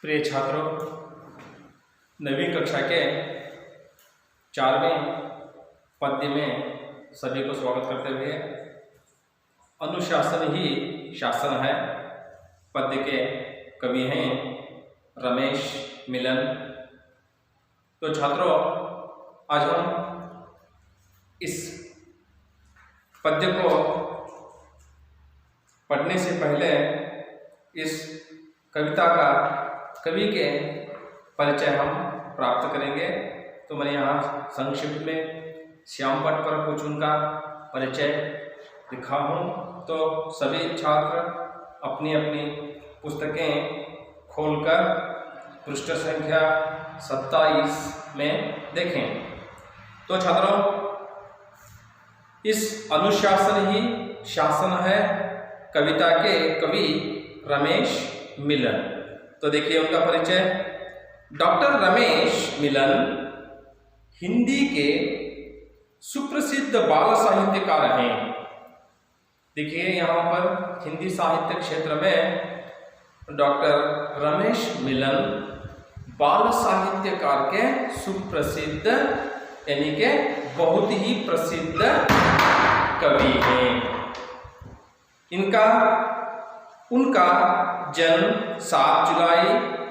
प्रिय छात्रों, नवीं कक्षा के 4वें पद्य में सभी को स्वागत करते हुए अनुशासन ही शासन है पद्य के कवि हैं रमेश मिलन। तो छात्रों, आज हम इस पद्य को पढ़ने से पहले इस कविता का कवि के परिचय हम प्राप्त करेंगे। तो मैंने यहाँ संक्षिप्त में श्याम पट पर कुछ उनका परिचय लिखा हूँ। तो सभी छात्र अपनी अपनी पुस्तकें खोलकर पृष्ठ संख्या 27 में देखें। तो छात्रों, इस अनुशासन ही शासन है कविता के कवि रमेश मिलन। तो देखिए उनका परिचय। डॉक्टर रमेश मिलन हिंदी के सुप्रसिद्ध बाल साहित्यकार हैं। देखिए यहाँ पर हिंदी साहित्य क्षेत्र में डॉक्टर रमेश मिलन बाल साहित्यकार के सुप्रसिद्ध यानी के बहुत ही प्रसिद्ध कवि हैं। उनका जन्म 7 जुलाई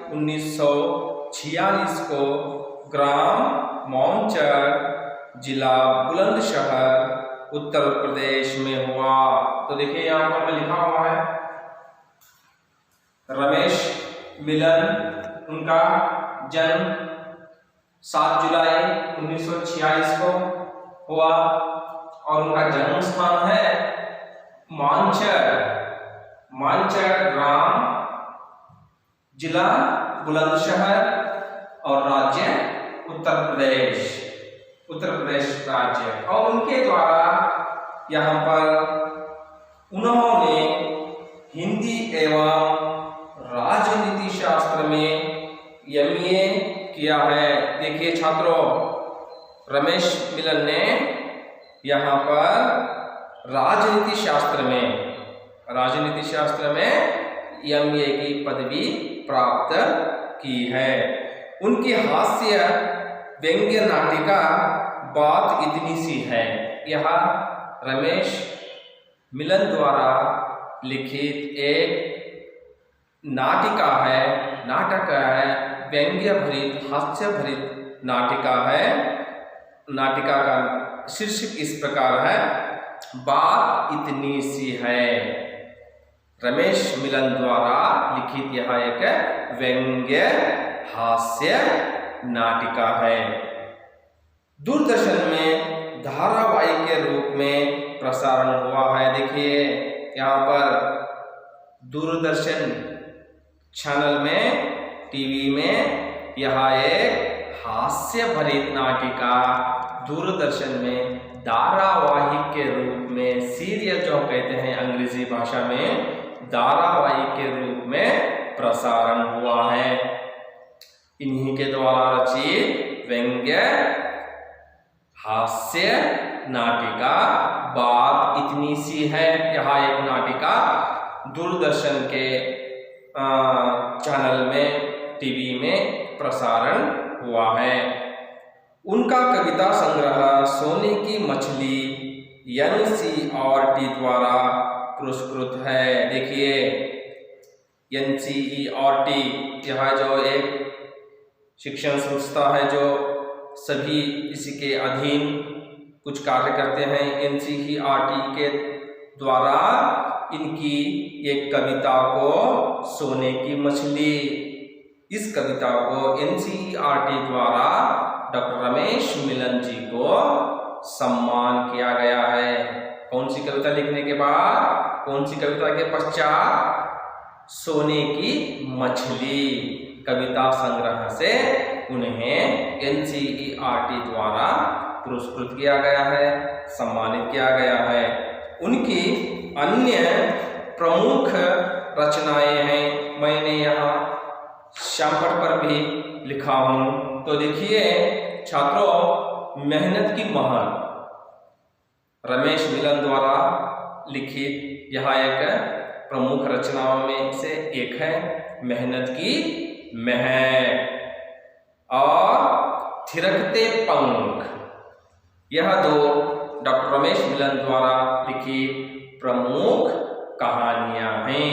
1946 को ग्राम मौनचर, जिला बुलंदशहर, उत्तर प्रदेश में हुआ। तो देखिए यहाँ पर मैं लिखा हुआ है रमेश मिलन, उनका जन्म 7 जुलाई 1946 को हुआ और उनका जन्म स्थान है मानचर ग्राम, जिला बुलंदशहर और राज्य उत्तर प्रदेश राज्य। और उनके द्वारा यहाँ पर उन्होंने हिंदी एवं राजनीति शास्त्र में MA किया है। देखिए छात्रों, रमेश मिलन ने यहाँ पर राजनीति शास्त्र में MA की पदवी प्राप्त की है। उनकी हास्य व्यंग्य नाटिका बात इतनी सी है, यह रमेश मिलन द्वारा लिखित एक नाटक है, व्यंग्य भरित हास्य भरित नाटिका है। नाटिका का शीर्षक इस प्रकार है, बात इतनी सी है। रमेश मिलन द्वारा लिखित यह एक व्यंग्य हास्य नाटिका है। दूरदर्शन में धारावाहिक के रूप में प्रसारण हुआ है। देखिए यहाँ पर दूरदर्शन चैनल में, टीवी में यह एक हास्य भरित नाटिका दूरदर्शन में धारावाहिक के रूप में, सीरियल जो कहते हैं अंग्रेजी भाषा में, धारावाहिक के रूप में प्रसारण हुआ है। इन्हीं के द्वारा रचित व्यंग्य हास्य नाटिका बात इतनी सी है, यह एक नाटिका दूरदर्शन के चैनल में, टीवी में प्रसारण हुआ है। उनका कविता संग्रह सोने की मछली NCERT द्वारा पुरस्कृत है। देखिए NCERT यह जो एक शिक्षण संस्था है जो सभी इसी के अधीन कुछ कार्य करते हैं। NCERT के द्वारा इनकी एक कविता को सोने की मछली, इस कविता को NCERT द्वारा डॉक्टर रमेश मिलन जी को सम्मान किया गया है। कौन सी कविता लिखने के बाद, कौन सी कविता के पश्चात? सोने की मछली कविता संग्रह से उन्हें NCERT द्वारा पुरस्कृत किया गया है, सम्मानित किया गया है। उनकी अन्य प्रमुख रचनाएं हैं, मैंने यहाँ श्यामपट पर भी लिखा हूँ। तो देखिए छात्रों, मेहनत की महल रमेश मिलन द्वारा लिखित यह एक प्रमुख रचनाओं में से एक है, मेहनत की महक और थिरकते पंख, यह दो डॉक्टर रमेश मिलन द्वारा लिखी प्रमुख कहानियां हैं।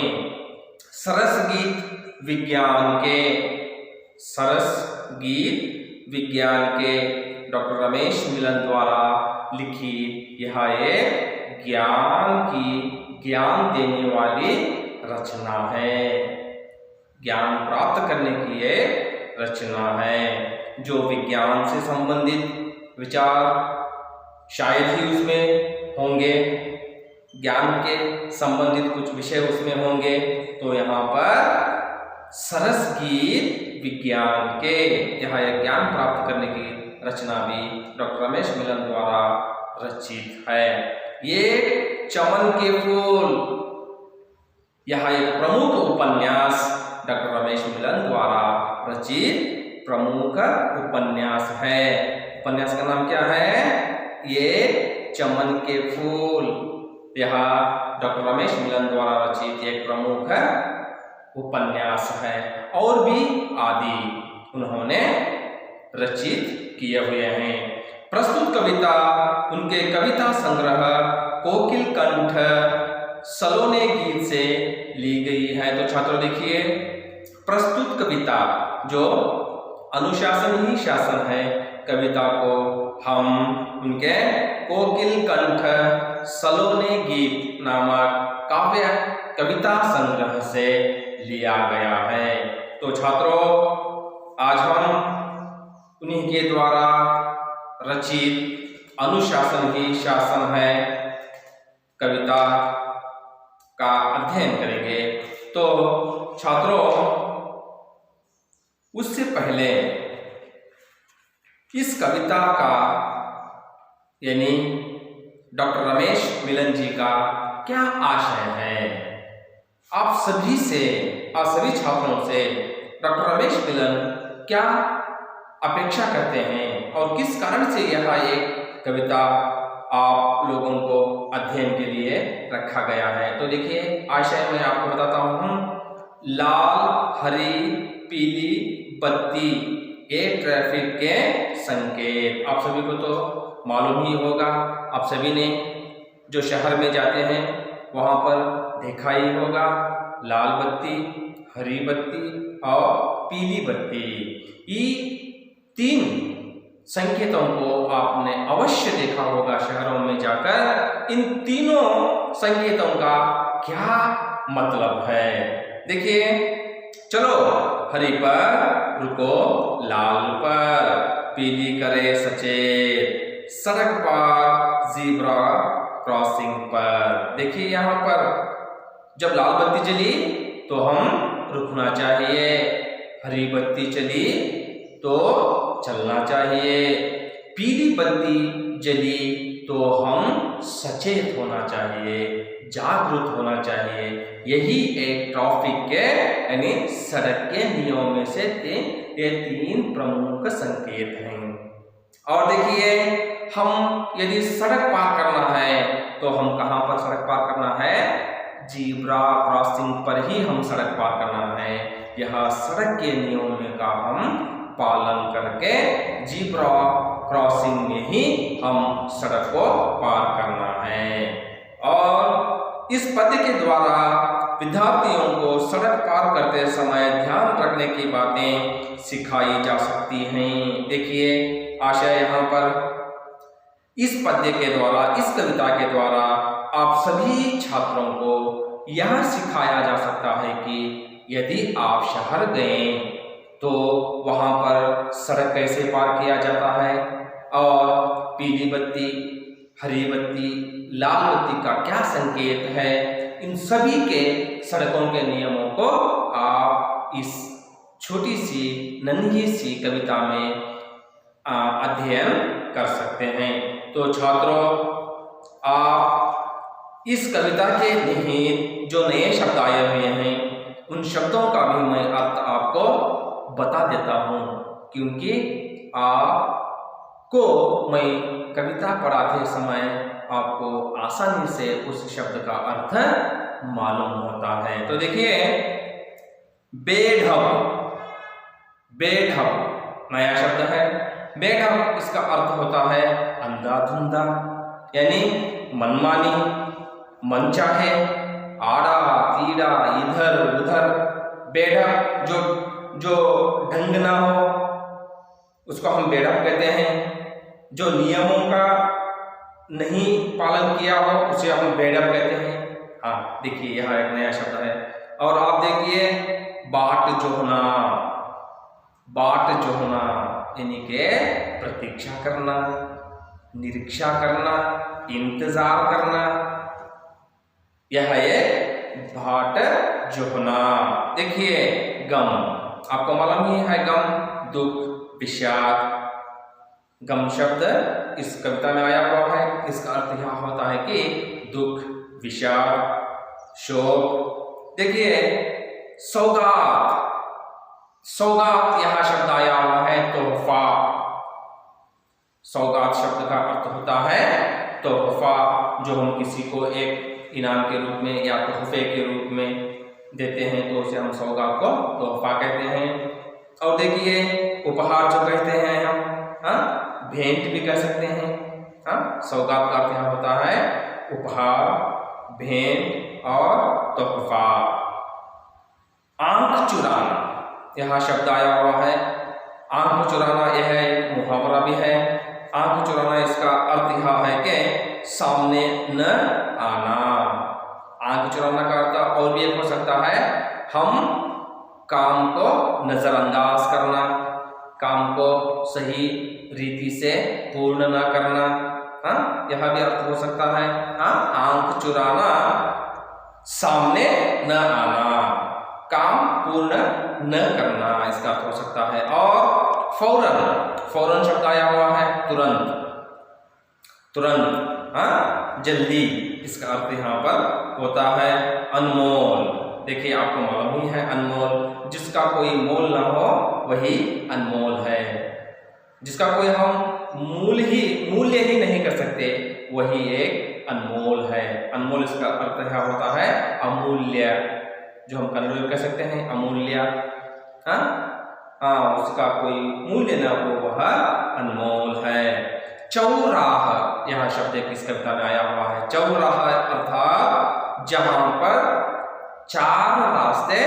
सरस गीत विज्ञान के, सरस गीत विज्ञान के डॉक्टर रमेश मिलन द्वारा लिखी यह एक ज्ञान देने वाली रचना है, ज्ञान प्राप्त करने की एक रचना है, जो विज्ञान से संबंधित विचार शायद ही उसमें होंगे, ज्ञान के संबंधित कुछ विषय उसमें होंगे। तो यहाँ पर सरस गीत विज्ञान के, यह एक ज्ञान प्राप्त करने की रचना भी डॉक्टर रमेश मिलन द्वारा रचित है। ये चमन के फूल, यह एक प्रमुख उपन्यास डॉक्टर रमेश मिलन द्वारा रचित प्रमुख उपन्यास है। उपन्यास का नाम क्या है? ये चमन के फूल, यह डॉक्टर रमेश मिलन द्वारा रचित एक प्रमुख उपन्यास है। और भी आदि उन्होंने रचित किए हुए हैं। प्रस्तुत कविता उनके कविता संग्रह कोकिल कंठ सलोने गीत से ली गई है। तो छात्रों देखिए, प्रस्तुत कविता जो अनुशासन ही शासन है, कविता को हम उनके कोकिल कंठ सलोने गीत नामक काव्य कविता संग्रह से लिया गया है। तो छात्रों, आज हम उन्हीं के द्वारा रचित अनुशासन ही शासन है कविता का अध्ययन करेंगे। तो छात्रों, उससे पहले इस कविता का यानी डॉक्टर रमेश मिलन जी का क्या आशय है, आप सभी से, आप सभी छात्रों से डॉक्टर रमेश मिलन क्या अपेक्षा करते हैं और किस कारण से यह एक कविता आप लोगों को अध्ययन के लिए रखा गया है। तो देखिए, आशय मैं आपको बताता हूँ। लाल, हरी, पीली बत्ती ये ट्रैफिक के संकेत, आप सभी को तो मालूम ही होगा। आप सभी ने जो शहर में जाते हैं वहाँ पर देखा ही होगा, लाल बत्ती, हरी बत्ती और पीली बत्ती। ये तीन संकेतों को आपने अवश्य देखा होगा शहरों में जाकर। इन तीनों संकेतों का क्या मतलब है? देखिए, चलो हरी पर रुको, लाल पर, पीली करे सचेत, सड़क पर, ज़ीब्रा क्रॉसिंग पर। देखिए, यहाँ पर जब लाल बत्ती जली तो हम रुकना चाहिए, हरी बत्ती चली तो चलना चाहिए, पीली बत्ती जली तो हम सचेत होना चाहिए, जागरूक होना चाहिए। यही एक ट्रैफिक के यानी सड़क के नियमों में से ये तीन प्रमुख संकेत हैं। और देखिए, हम यदि सड़क पार करना है तो हम कहाँ पर सड़क पार करना है? ज़ीब्रा क्रॉसिंग पर ही हम सड़क पार करना है। यह सड़क के नियमों का हम पालन करके ज़ीब्रा क्रॉसिंग में ही हम सड़क को पार करना है। और इस पद्य के द्वारा विद्यार्थियों को सड़क पार करते समय ध्यान रखने की बातें सिखाई जा सकती हैं। देखिए, आशय यहाँ पर इस पद्य के द्वारा, इस कविता के द्वारा आप सभी छात्रों को यह सिखाया जा सकता है कि यदि आप शहर गए तो वहाँ पर सड़क कैसे पार किया जाता है और पीली बत्ती, हरी बत्ती, लाल बत्ती का क्या संकेत है। इन सभी के सड़कों के नियमों को आप इस छोटी सी नन्ही सी कविता में अध्ययन कर सकते हैं। तो छात्रों, आप इस कविता के निहित जो नए शब्द आए हुए हैं उन शब्दों का भी मैं अर्थ आपको बता देता हूँ, क्योंकि आपको मैं कविता पढ़ाते समय आपको आसानी से उस शब्द का अर्थ मालूम होता है। तो देखिए, बेढब बेढब नया शब्द है। बेढब इसका अर्थ होता है अंधाधुंधा, यानी मनमानी, मनचाहे, आड़ा तीड़ा, इधर उधर। बेढब जो ढंग ना हो उसको हम बेढब कहते हैं। जो नियमों का नहीं पालन किया हो उसे हम बेढब कहते हैं। हाँ देखिए यहाँ एक नया शब्द है। और आप देखिए बाट जोहना, बाट जोहना यानी के प्रतीक्षा करना, निरीक्षा करना, इंतजार करना, यह एक बाट जोहना। देखिए गम, आपको मालूम ही है गम, दुख, विषाद। गम शब्द इस कविता में आया हुआ है, इसका अर्थ यह होता है कि दुख, विषाद, शोक। देखिए सौगात, सौगात यह शब्द आया हुआ है तोहफा। सौगात शब्द का अर्थ होता है तोहफा, जो हम किसी को एक इनाम के रूप में या तोहफे के रूप में देते हैं तो उसे हम सौगात को तोहफा कहते हैं। और देखिए उपहार जो कहते हैं हम, हाँ भेंट भी कह सकते हैं। हाँ सौगात का अर्थ यहाँ होता है उपहार, भेंट और तोहफा। आंख चुराना यह शब्द आया हुआ है। आंख चुराना यह एक मुहावरा भी है। आंख चुराना इसका अर्थ यह है कि सामने न आना। आंख चुराना का अर्थ और भी एक हो सकता है, हम काम को नजरअंदाज करना, काम को सही रीति से पूर्ण न करना। हाँ यह भी अर्थ हो सकता है। हाँ आंख चुराना, सामने न आना, काम पूर्ण न करना, इसका अर्थ हो सकता है। और फौरन, फौरन शब्द आया हुआ है तुरंत, तुरंत, हाँ जल्दी, इसका अर्थ यहाँ पर होता है अनमोल। देखिए आपको मालूम ही है अनमोल, जिसका कोई मोल ना हो वही अनमोल है। जिसका कोई हम मूल्य ही नहीं कर सकते वही एक अनमोल है। अनमोल इसका अर्थ यहाँ होता है अमूल्य, जो हम कन्नड़ में कह सकते हैं अमूल्य। हाँ उसका कोई मूल्य न हो वह अनमोल है। चौराह यह शब्द किस कविता में आया हुआ है। चौराह अर्थात जहां पर चार रास्ते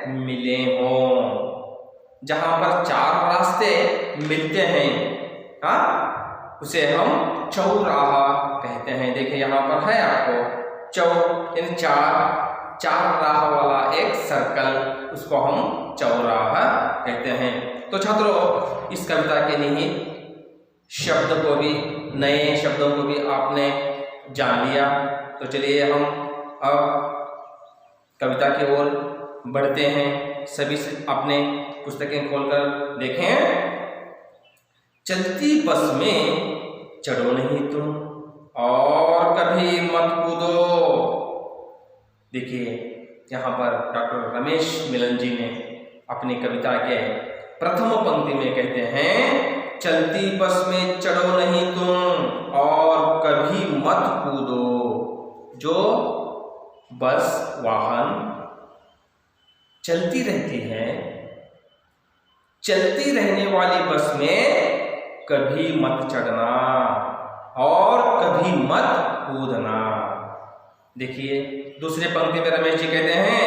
मिले हों, जहां पर चार रास्ते मिलते हैं, हाँ उसे हम चौराहा कहते हैं। देखिए यहाँ पर है आपको चौ, इन चार राह वाला एक सर्कल, उसको हम चौराहा कहते हैं। तो छात्रों इस कविता के निहित शब्द को भी, नए शब्दों को भी आपने जान लिया। तो चलिए हम अब कविता की ओर बढ़ते हैं। सभी से अपने पुस्तकें खोलकर देखें। चलती बस में चढ़ो नहीं तुम और कभी मत कूदो। देखिए यहाँ पर डॉक्टर रमेश मिलन जी ने अपनी कविता के प्रथम पंक्ति में कहते हैं, चलती बस में चढ़ो नहीं तुम और कभी मत कूदो। जो बस वाहन चलती रहती है, चलती रहने वाली बस में कभी मत चढ़ना और कभी मत कूदना। देखिए दूसरे पंक्ति में रमेश जी कहते हैं,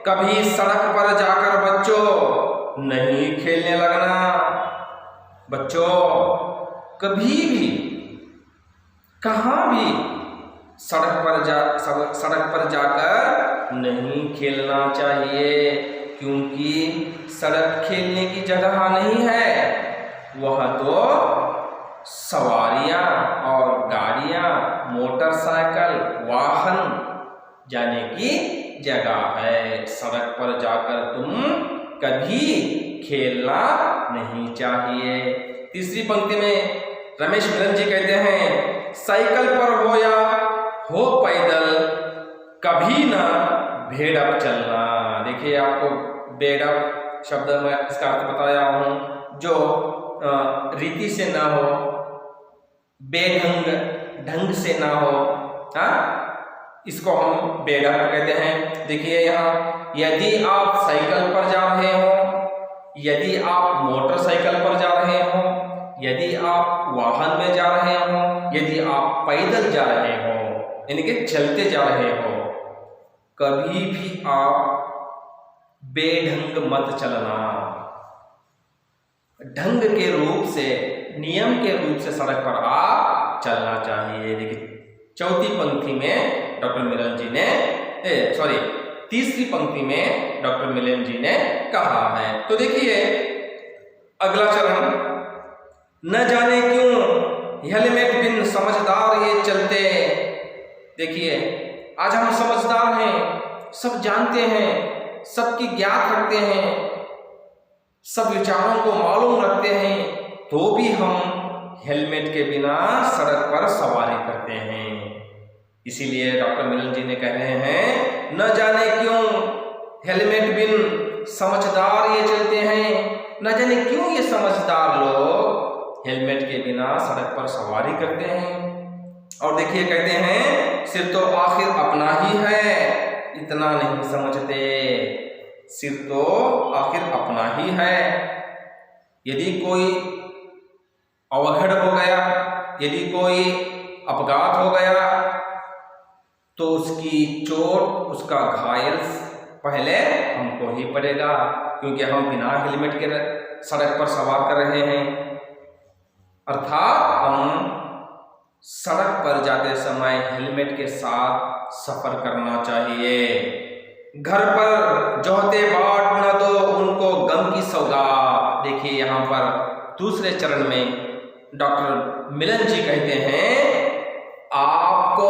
कभी सड़क पर जाकर बच्चों नहीं खेलने लगना। बच्चों कभी भी कहाँ भी सड़क पर जाकर नहीं खेलना चाहिए, क्योंकि सड़क खेलने की जगह नहीं है, वह तो सवारियां और गाड़ियां, मोटरसाइकिल, वाहन जाने की जगह है। सड़क पर जाकर तुम कभी खेलना नहीं चाहिए। तीसरी पंक्ति में रमेश मिलन जी कहते हैं, साइकिल पर हो या हो पैदल कभी ना भेड़प चलना। देखिए आपको भेड़प शब्द में इसका अर्थ बताया हूं, जो रीति से ना हो, ढंग से ना हो, हाँ इसको हम बेढंग कहते हैं। देखिए यहाँ, यदि आप साइकिल पर जा रहे हो यदि आप मोटरसाइकिल पर जा रहे हो, यदि आप वाहन में जा रहे हो, यदि आप पैदल जा रहे हो, यानी कि चलते जा रहे हो, कभी भी आप बेढंग मत चलना। ढंग के रूप से, नियम के रूप से सड़क पर आप चलना चाहिए। देखिए चौथी पंक्ति में डॉक्टर मिलन जी ने तीसरी पंक्ति में डॉक्टर मिलन जी ने कहा है। तो देखिए अगला चरण, न जाने क्यों हेलमेट बिन समझदार ये चलते। देखिए आज हम समझदार हैं, सब जानते हैं, सबकी ज्ञात रखते हैं, सब विचारों को मालूम रखते हैं, तो भी हम हेलमेट के बिना सड़क पर सवारी करते हैं। इसीलिए डॉक्टर मिलन जी ने कह रहे हैं, न जाने क्यों हेलमेट बिन समझदार ये चलते हैं। न जाने क्यों ये समझदार लोग हेलमेट के बिना सड़क पर सवारी करते हैं। और देखिए कहते हैं, सिर तो आखिर अपना ही है, इतना नहीं समझते। सिर तो आखिर अपना ही है। यदि कोई अवघड़ हो गया, यदि कोई अपघात हो गया, तो उसकी चोट, उसका घायल पहले हमको ही पड़ेगा, क्योंकि हम बिना हेलमेट के सड़क पर सवार कर रहे हैं। अर्थात हम सड़क पर जाते समय हेलमेट के साथ सफर करना चाहिए। घर पर जोहते बाट न दो उनको गम की सौगात। देखिए यहाँ पर दूसरे चरण में डॉक्टर मिलन जी कहते हैं, आपको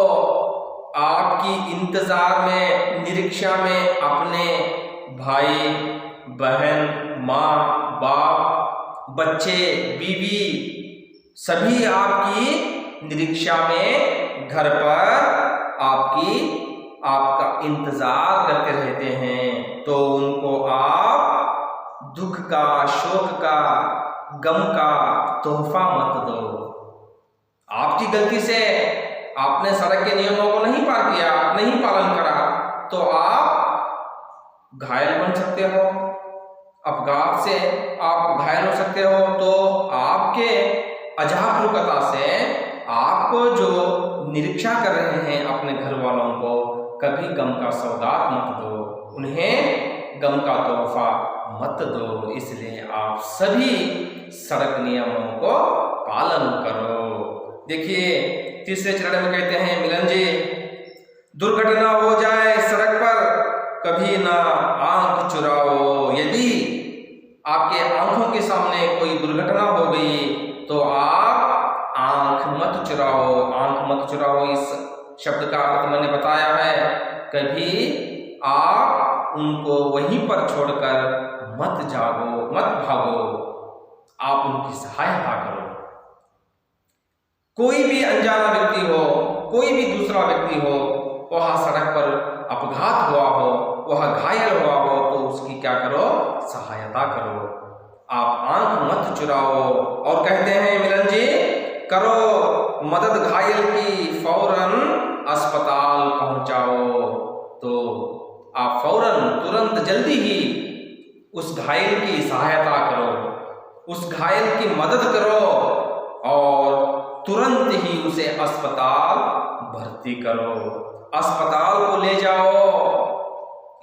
आपकी इंतजार में, निरीक्षा में अपने भाई बहन, माँ बाप, बच्चे, बीवी, सभी आपकी निरीक्षा में घर पर आपका इंतजार करते रहते हैं। तो उनको आप दुख का, शोक का, गम का तोहफा मत दो। आपकी गलती से आपने सड़क के नियमों को नहीं पार किया, नहीं पालन करा, तो आप घायल बन सकते हो, अपघात से आप घायल हो सकते हो। तो आपके अजागरूकता से आपको जो निरीक्षा कर रहे हैं अपने घर वालों को, कभी गम का सौगात मत दो, उन्हें गम का तोहफा मत दो। इसलिए आप सभी सड़क नियमों को पालन करो। देखिए तीसरे चरण में कहते हैं मिलन जी, दुर्घटना हो जाए सड़क पर कभी ना आंख चुराओ। यदि आपके आंखों के सामने कोई दुर्घटना हो गई तो आप आंख मत चुराओ। आंख मत चुराओ, इस शब्द का अर्थ मैंने बताया है। कभी आप उनको वहीं पर छोड़कर मत जागो, मत भागो, आप उनकी सहायता करो। कोई भी अनजाना व्यक्ति हो, कोई भी दूसरा व्यक्ति हो, वह सड़क पर अपघात हुआ हो, वह घायल हुआ हो, तो उसकी क्या करो, सहायता करो। आप आंख मत चुराओ। और कहते हैं मिलन जी, करो मदद घायल की, फौरन अस्पताल पहुंचाओ। तो आप फौरन, तुरंत, जल्दी ही उस घायल की सहायता करो, उस घायल की मदद करो और तुरंत ही उसे अस्पताल भर्ती करो, अस्पताल को ले जाओ।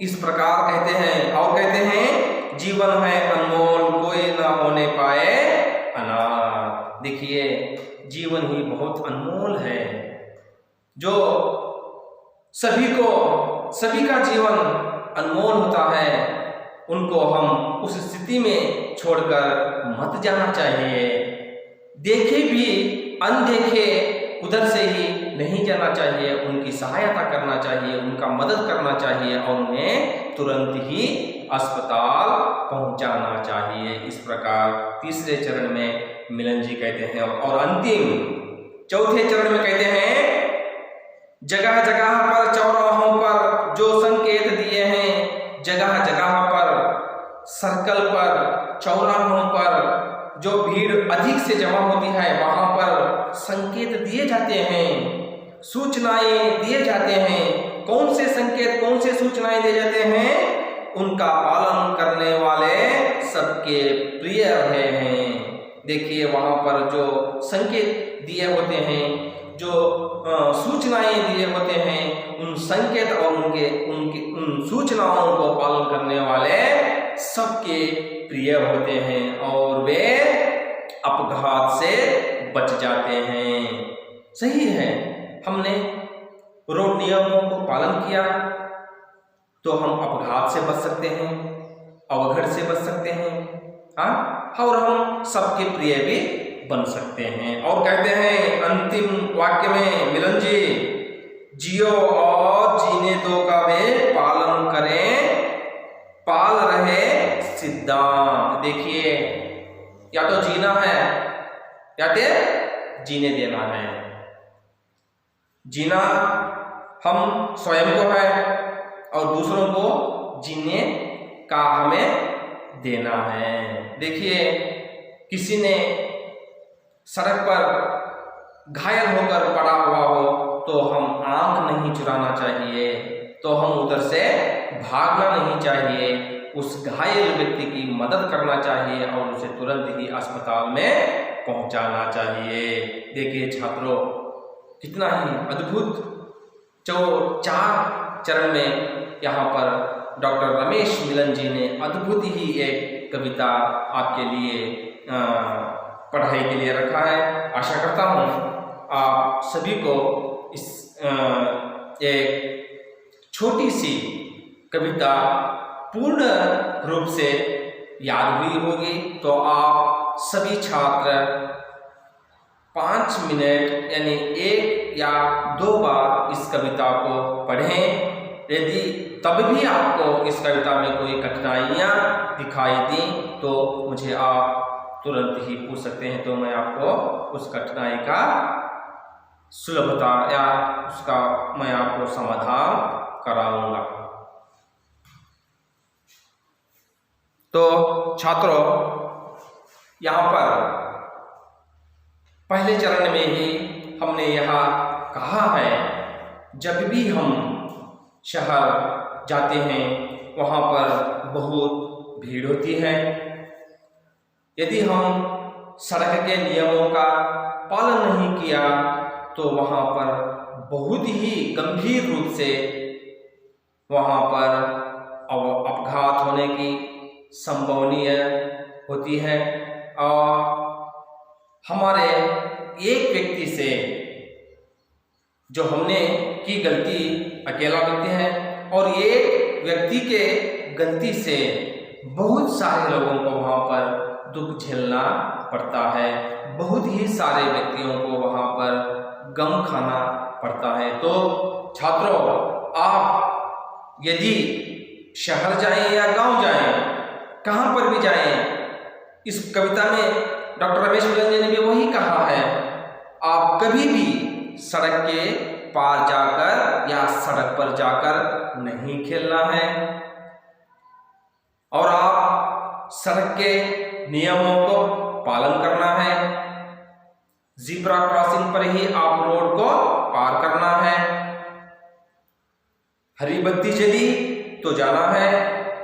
इस प्रकार कहते हैं। और कहते हैं, जीवन है अनमोल, कोई ना होने पाए अनाथ। देखिए जीवन ही बहुत अनमोल है, जो सभी का जीवन अनमोल होता है। उनको हम उस स्थिति में छोड़कर मत जाना चाहिए। देखे भी अनदेखे उधर से ही नहीं जाना चाहिए, उनकी सहायता करना चाहिए, उनका मदद करना चाहिए और उन्हें तुरंत ही अस्पताल पहुंचाना चाहिए। इस प्रकार तीसरे चरण में मिलन जी कहते हैं। और अंतिम चौथे चरण में कहते हैं, जगह जगह पर, चौराहों पर जो संकेत दिए हैं, जगह जगह पर, सर्कल पर, चौराहों पर जो भीड़ अधिक से जमा होती है, वहां पर संकेत दिए जाते हैं, सूचनाएं दिए जाते हैं। कौन से संकेत, कौन से सूचनाएं दिए जाते हैं? उनका पालन करने वाले सबके प्रिय रहे हैं। देखिए वहाँ पर जो संकेत दिए होते हैं, जो सूचनाएं दिए होते हैं, उन संकेत और उन सूचनाओं को पालन करने वाले सबके प्रिय होते हैं और वे अपघात से बच जाते हैं। सही है, हमने रोड नियमों को पालन किया तो हम अपघात से बच सकते हैं, अवघड़ से बच सकते हैं, हाँ, और हम सबके प्रिय भी बन सकते हैं। और कहते हैं अंतिम वाक्य में मिलन जी, जियो और जीने दो का वे पालन करें, पाल रहे सिद्धांत। देखिए, या तो जीना है या तो जीने देना है। जीना हम स्वयं को है और दूसरों को जीने का हमें देना है। देखिए, किसी ने सड़क पर घायल होकर पड़ा हुआ हो तो हम आंख नहीं चुराना चाहिए, तो हम उधर से भागना नहीं चाहिए, उस घायल व्यक्ति की मदद करना चाहिए और उसे तुरंत ही अस्पताल में पहुंचाना चाहिए। देखिए छात्रों, कितना ही अद्भुत जो 4 चरण में यहाँ पर डॉक्टर रमेश मिलन जी ने अद्भुत ही एक कविता आपके लिए पढ़ाई के लिए रखा है। आशा करता हूँ आप सभी को इस एक छोटी सी कविता पूर्ण रूप से याद हुई होगी। तो आप सभी छात्र 5 मिनट यानी 1 या 2 बार इस कविता को पढ़ें। यदि तब भी आपको इस कविता में कोई कठिनाइयाँ दिखाई दी तो मुझे आप तुरंत ही पूछ सकते हैं, तो मैं आपको उस कठिनाई का सुलभता या उसका मैं आपको समाधान कराऊंगा। तो छात्रों, यहाँ पर पहले चरण में ही हमने यहाँ कहा है, जब भी हम शहर जाते हैं वहाँ पर बहुत भीड़ होती है। यदि हम सड़क के नियमों का पालन नहीं किया तो वहाँ पर बहुत ही गंभीर रूप से वहाँ पर अपघात होने की संभावनीय होती है और हमारे एक व्यक्ति से जो हमने की गलती अकेला व्यक्ति है और एक व्यक्ति के गलती से बहुत सारे लोगों को वहाँ पर दुख झेलना पड़ता है, बहुत ही सारे व्यक्तियों को वहाँ पर गम खाना पड़ता है। तो छात्रों, आप यदि शहर जाएं या गांव जाएं, कहाँ पर भी जाएं, इस कविता में डॉक्टर रमेश मिलन जी ने भी वही कहा है, आप कभी भी सड़क के पार जाकर या सड़क पर जाकर नहीं खेलना है और आप सड़क के नियमों को पालन करना है। ज़ीब्रा क्रॉसिंग पर ही आप रोड को पार करना है। हरी बत्ती जली तो जाना है,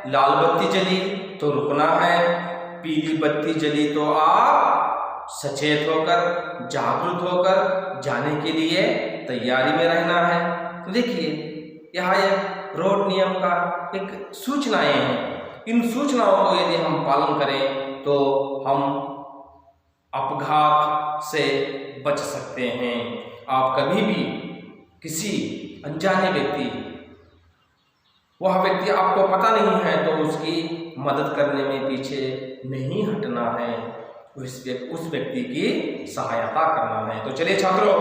लाल बत्ती जली तो रुकना है, पीली बत्ती जली तो आप सचेत होकर, जागरूक होकर जाने के लिए तैयारी में रहना है। तो देखिए, यहाँ एक रोड नियम का एक सूचनाएं हैं। इन सूचनाओं को यदि हम पालन करें तो हम अपघात से बच सकते हैं। आप कभी भी किसी अनजाने व्यक्ति, वह व्यक्ति आपको पता नहीं है तो उसकी मदद करने में पीछे नहीं हटना है, उस व्यक्ति की सहायता करना है। तो चलिए छात्रों,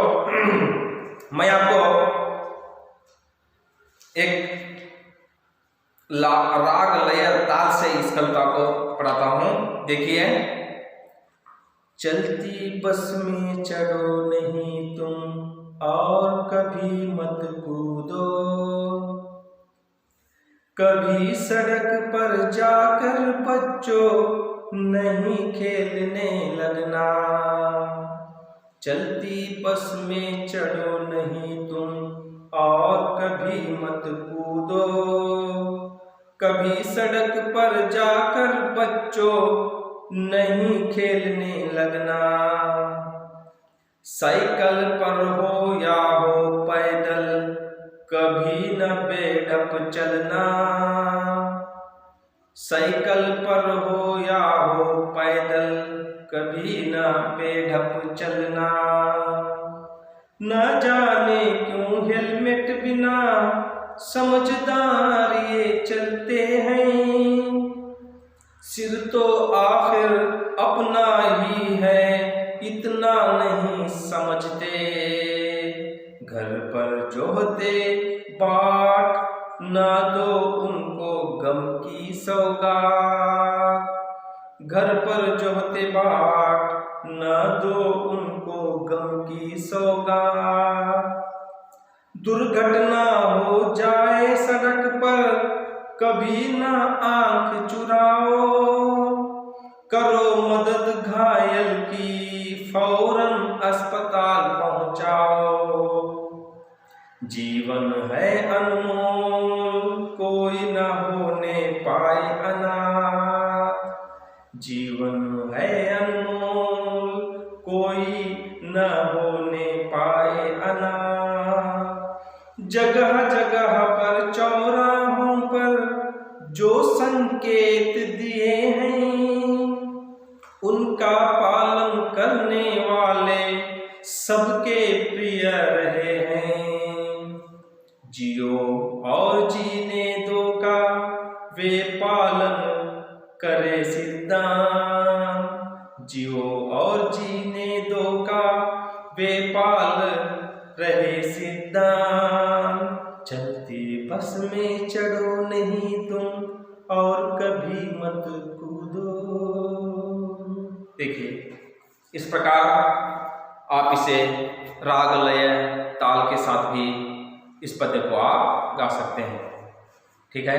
मैं आपको एक राग लय ताल से इस कविता को पढ़ाता हूँ। देखिए, चलती बस में चढ़ो नहीं तुम और कभी मत कूदो, कभी सड़क पर जाकर बच्चों नहीं खेलने लगना। चलती बस में चढ़ो नहीं तुम और कभी मत कूदो, कभी सड़क पर जाकर बच्चों नहीं खेलने लगना। साइकिल पर हो या हो पैदल कभी न बेढप चलना। साइकिल पर हो या हो पैदल कभी न बेढप चलना। न जाने क्यों हेलमेट बिना समझदार ये चलते हैं। सिर तो आखिर अपना ही है इतना नहीं समझते। घर पर जो होते बाट ना दो उनको गम की सौगात। घर पर जो होते बाट ना दो उनको गम की सौगात। दुर्घटना हो जाए सड़क पर कभी ना आंख चुराओ। करो मदद घायल की फौरन अस्पताल पहुंचाओ। जीवन है अनमोल कोई न होने पाए अनाथ। जीवन है अनमोल कोई न होने पाए अनाथ। जगह जगह पर चौराहों पर जो संकेत दिए हैं उनका पालन करने वाले सबके प्रिय रहे हैं। जियो और जीने दो का वे पालन करे सिद्धांत। जियो और जीने दो का वे पाल रहे सिद्धांत। चलती बस में चढ़ो नहीं तुम और कभी मत कूदो। देखिए इस प्रकार आप इसे राग लय ताल के साथ भी इस पद्य को आप गा सकते हैं। ठीक है।